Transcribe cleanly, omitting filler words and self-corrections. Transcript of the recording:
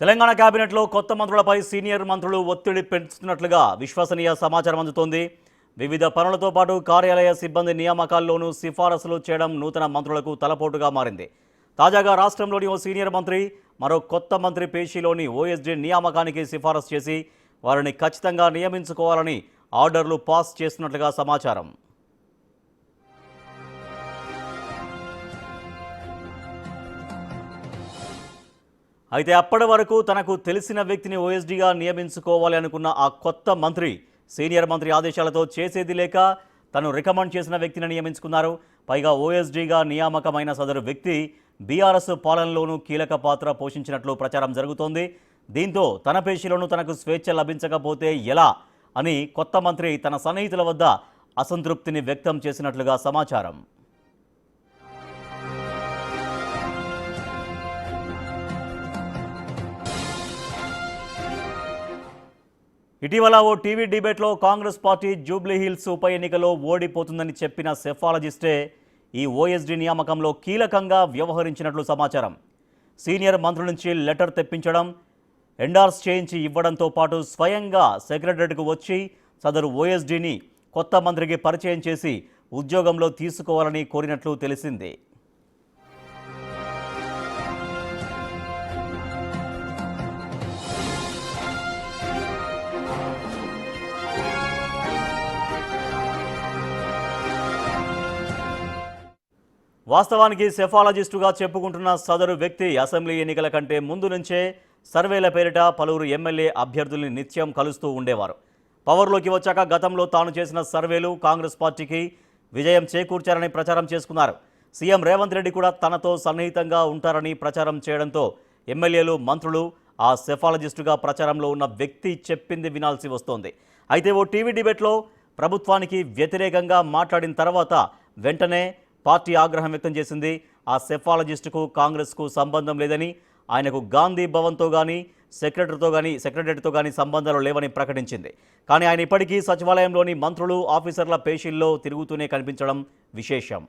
తెలంగాణ కేబినెట్లో కొత్త మంత్రులపై సీనియర్ మంత్రులు ఒత్తిడి పెంచుతున్నట్లుగా విశ్వసనీయ సమాచారం అందుతోంది. వివిధ పనులతో పాటు కార్యాలయ సిబ్బంది నియామకాల్లోనూ సిఫారసులు చేయడం నూతన మంత్రులకు తలపోటుగా మారింది. తాజాగా రాష్ట్రంలోని ఓ సీనియర్ మంత్రి మరో కొత్త మంత్రి పేషీలోని ఓఎస్డీ నియామకానికి సిఫారసు చేసి వారిని ఖచ్చితంగా నియమించుకోవాలని ఆర్డర్లు పాస్ చేస్తున్నట్లుగా సమాచారం. అయితే అప్పటి వరకు తనకు తెలిసిన వ్యక్తిని ఓఎస్డీగా నియమించుకోవాలి అనుకున్న ఆ కొత్త మంత్రి సీనియర్ మంత్రి ఆదేశాలతో చేసేది లేక తను రికమెండ్ చేసిన వ్యక్తిని నియమించుకున్నారు. పైగా ఓఎస్డీగా నియామకమైన సదరు వ్యక్తి బీఆర్ఎస్ పాలనలోనూ కీలక పాత్ర పోషించినట్లు ప్రచారం జరుగుతోంది. దీంతో తన పేషీలోనూ తనకు స్వేచ్ఛ లభించకపోతే ఎలా అని కొత్త మంత్రి తన సన్నిహితుల వద్ద అసంతృప్తిని వ్యక్తం చేసినట్లుగా సమాచారం. ఇటీవల ఓ టీవీ డిబేట్లో కాంగ్రెస్ పార్టీ జూబ్లీహిల్స్ ఉప ఎన్నికలో ఓడిపోతుందని చెప్పిన సెఫాలజిస్టే ఈ ఓఎస్డీ నియామకంలో కీలకంగా వ్యవహరించినట్లు సమాచారం. సీనియర్ మంత్రుల నుంచి లెటర్ తెప్పించడం, ఎండార్స్ చేయించి ఇవ్వడంతో పాటు స్వయంగా సెక్రటరీకి వచ్చి సదరు ఓఎస్డీని కొత్త మంత్రికి పరిచయం చేసి ఉద్యోగంలో తీసుకోవాలని కోరినట్లు తెలిసింది. వాస్తవానికి సెఫాలజిస్టుగా చెప్పుకుంటున్న సదరు వ్యక్తి అసెంబ్లీ ఎన్నికల కంటే ముందు నుంచే సర్వేల పేరిట పలువురు ఎమ్మెల్యే అభ్యర్థుల్ని నిత్యం కలుస్తూ ఉండేవారు. పవర్లోకి వచ్చాక గతంలో తాను చేసిన సర్వేలు కాంగ్రెస్ పార్టీకి విజయం చేకూర్చారని ప్రచారం చేసుకున్నారు. సీఎం రేవంత్ రెడ్డి కూడా తనతో సన్నిహితంగా ఉంటారని ప్రచారం చేయడంతో ఎమ్మెల్యేలు, మంత్రులు ఆ సెఫాలజిస్టుగా ప్రచారంలో ఉన్న వ్యక్తి చెప్పింది వినాల్సి వస్తోంది. అయితే ఓ టీవీ డిబేట్లో ప్రభుత్వానికి వ్యతిరేకంగా మాట్లాడిన తర్వాత వెంటనే పార్టీ ఆగ్రహం వ్యక్తం చేసింది. ఆ సెఫాలజిస్టుకు కాంగ్రెస్కు సంబంధం లేదని, ఆయనకు గాంధీ భవన్తో కానీ సెక్రటరీతో కానీ సంబంధాలు లేవని ప్రకటించింది. కానీ ఆయన ఇప్పటికీ సచివాలయంలోని మంత్రులు, ఆఫీసర్ల పేషీల్లో తిరుగుతూనే కనిపించడం విశేషం.